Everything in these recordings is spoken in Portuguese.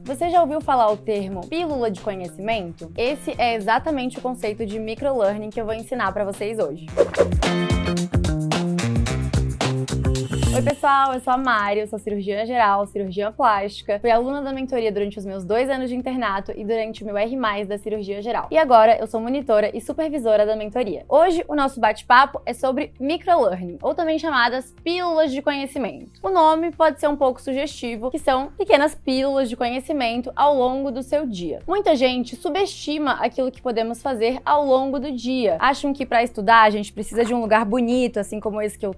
Você já ouviu falar o termo pílula de conhecimento? Esse é exatamente o conceito de microlearning que eu vou ensinar para vocês hoje. Oi pessoal, eu sou a Mari, eu sou cirurgiã geral, cirurgiã plástica, fui aluna da mentoria durante os meus 2 anos de internato e durante o meu R+, da cirurgia geral. E agora eu sou monitora e supervisora da mentoria. Hoje o nosso bate-papo é sobre microlearning, ou também chamadas pílulas de conhecimento. O nome pode ser um pouco sugestivo, que são pequenas pílulas de conhecimento ao longo do seu dia. Muita gente subestima aquilo que podemos fazer ao longo do dia. Acham que para estudar a gente precisa de um lugar bonito, assim como esse que eu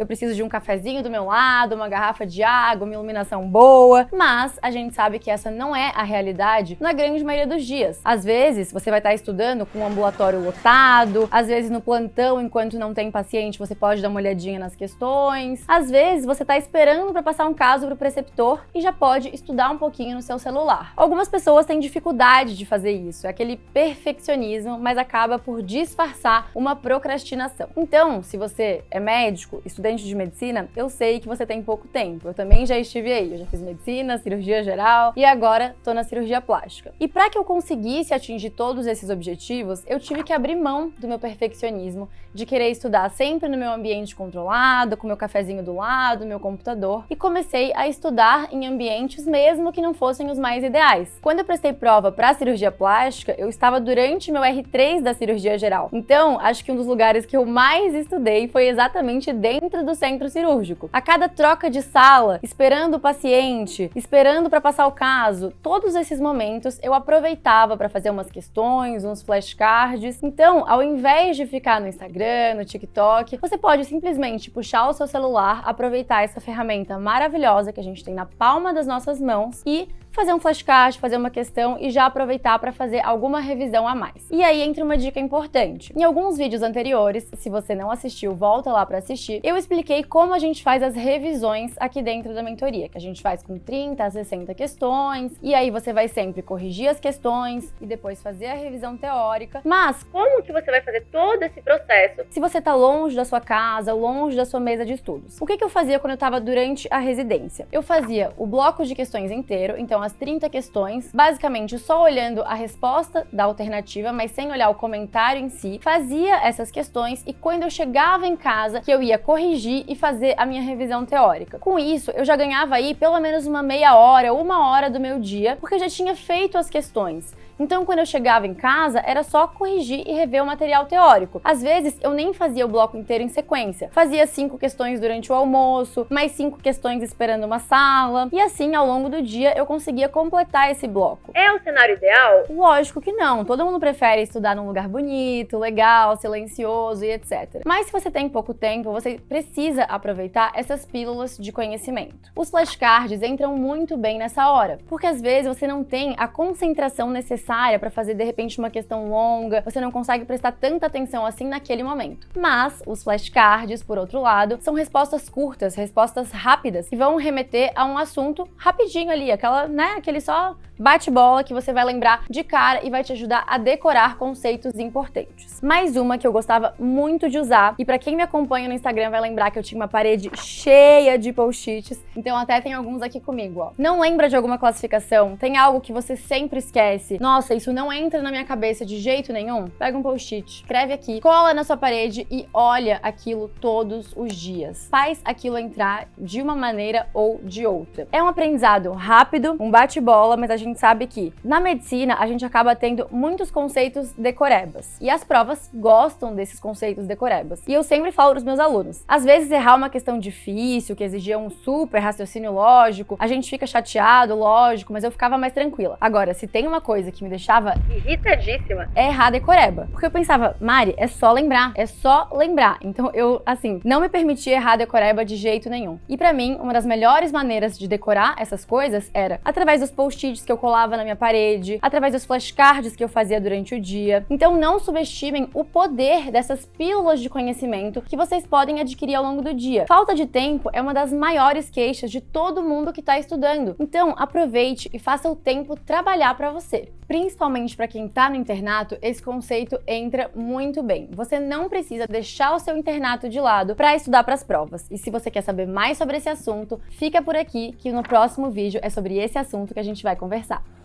preciso de um cafezinho do meu lado, uma garrafa de água, uma iluminação boa, mas a gente sabe que essa não é a realidade na grande maioria dos dias. Às vezes, você vai estar estudando com um ambulatório lotado, às vezes no plantão, enquanto não tem paciente, você pode dar uma olhadinha nas questões, às vezes você está esperando para passar um caso para o preceptor e já pode estudar um pouquinho no seu celular. Algumas pessoas têm dificuldade de fazer isso, é aquele perfeccionismo, mas acaba por disfarçar uma procrastinação. Então, se você é médico, estudante de medicina, eu sei que você tem pouco tempo. Eu também já estive aí. Eu já fiz medicina, cirurgia geral e agora tô na cirurgia plástica. E para que eu conseguisse atingir todos esses objetivos, eu tive que abrir mão do meu perfeccionismo, de querer estudar sempre no meu ambiente controlado, com meu cafezinho do lado, meu computador, e comecei a estudar em ambientes mesmo que não fossem os mais ideais. Quando eu prestei prova para cirurgia plástica, eu estava durante meu R3 da cirurgia geral. Então, acho que um dos lugares que eu mais estudei foi exatamente dentro do centro cirúrgico. A cada troca de sala, esperando o paciente, esperando para passar o caso, todos esses momentos eu aproveitava para fazer umas questões, uns flashcards. Então, ao invés de ficar no Instagram, no TikTok, você pode simplesmente puxar o seu celular, aproveitar essa ferramenta maravilhosa que a gente tem na palma das nossas mãos e fazer um flashcard, fazer uma questão e já aproveitar para fazer alguma revisão a mais. E aí entra uma dica importante. Em alguns vídeos anteriores, se você não assistiu, volta lá para assistir, eu expliquei como a gente faz as revisões aqui dentro da mentoria, que a gente faz com 30 a 60 questões, e aí você vai sempre corrigir as questões e depois fazer a revisão teórica. Mas como que você vai fazer todo esse processo se você tá longe da sua casa, longe da sua mesa de estudos? O que eu fazia quando eu estava durante a residência? Eu fazia o bloco de questões inteiro, então as 30 questões, basicamente só olhando a resposta da alternativa, mas sem olhar o comentário em si, fazia essas questões e quando eu chegava em casa, que eu ia corrigir e fazer a minha revisão teórica. Com isso, eu já ganhava aí pelo menos uma meia hora ou uma hora do meu dia, porque eu já tinha feito as questões. Então, quando eu chegava em casa, era só corrigir e rever o material teórico. Às vezes, eu nem fazia o bloco inteiro em sequência. Fazia 5 questões durante o almoço, mais 5 questões esperando uma sala. E assim, ao longo do dia, eu conseguia completar esse bloco. É o cenário ideal? Lógico que não. Todo mundo prefere estudar num lugar bonito, legal, silencioso e etc. Mas se você tem pouco tempo, você precisa aproveitar essas pílulas de conhecimento. Os flashcards entram muito bem nessa hora, porque às vezes você não tem a concentração necessária para fazer de repente uma questão longa, você não consegue prestar tanta atenção assim naquele momento. Mas os flashcards, por outro lado, são respostas curtas, respostas rápidas, que vão remeter a um assunto rapidinho ali, aquele só bate-bola que você vai lembrar de cara e vai te ajudar a decorar conceitos importantes. Mais uma que eu gostava muito de usar, e para quem me acompanha no Instagram vai lembrar que eu tinha uma parede cheia de post-its, então até tem alguns aqui comigo, ó. Não lembra de alguma classificação? Tem algo que você sempre esquece? Nossa, isso não entra na minha cabeça de jeito nenhum? Pega um post-it, escreve aqui, cola na sua parede e olha aquilo todos os dias. Faz aquilo entrar de uma maneira ou de outra. É um aprendizado rápido, um bate-bola, mas a gente sabe que na medicina a gente acaba tendo muitos conceitos decorebas. E as provas gostam desses conceitos decorebas. E eu sempre falo para os meus alunos, às vezes errar uma questão difícil, que exigia um super raciocínio lógico, a gente fica chateado, lógico, mas eu ficava mais tranquila. Agora, se tem uma coisa que me deixava irritadíssima, é errar decoreba. Porque eu pensava, Mari, é só lembrar. Então eu, assim, não me permitia errar decoreba de jeito nenhum. E pra mim, uma das melhores maneiras de decorar essas coisas era através dos post-its que eu colava na minha parede, através dos flashcards que eu fazia durante o dia. Então não subestimem o poder dessas pílulas de conhecimento que vocês podem adquirir ao longo do dia. Falta de tempo é uma das maiores queixas de todo mundo que está estudando. Então aproveite e faça o tempo trabalhar para você. Principalmente para quem está no internato, esse conceito entra muito bem. Você não precisa deixar o seu internato de lado para estudar para as provas. E se você quer saber mais sobre esse assunto, fica por aqui que no próximo vídeo é sobre esse assunto que a gente vai conversar. conversar.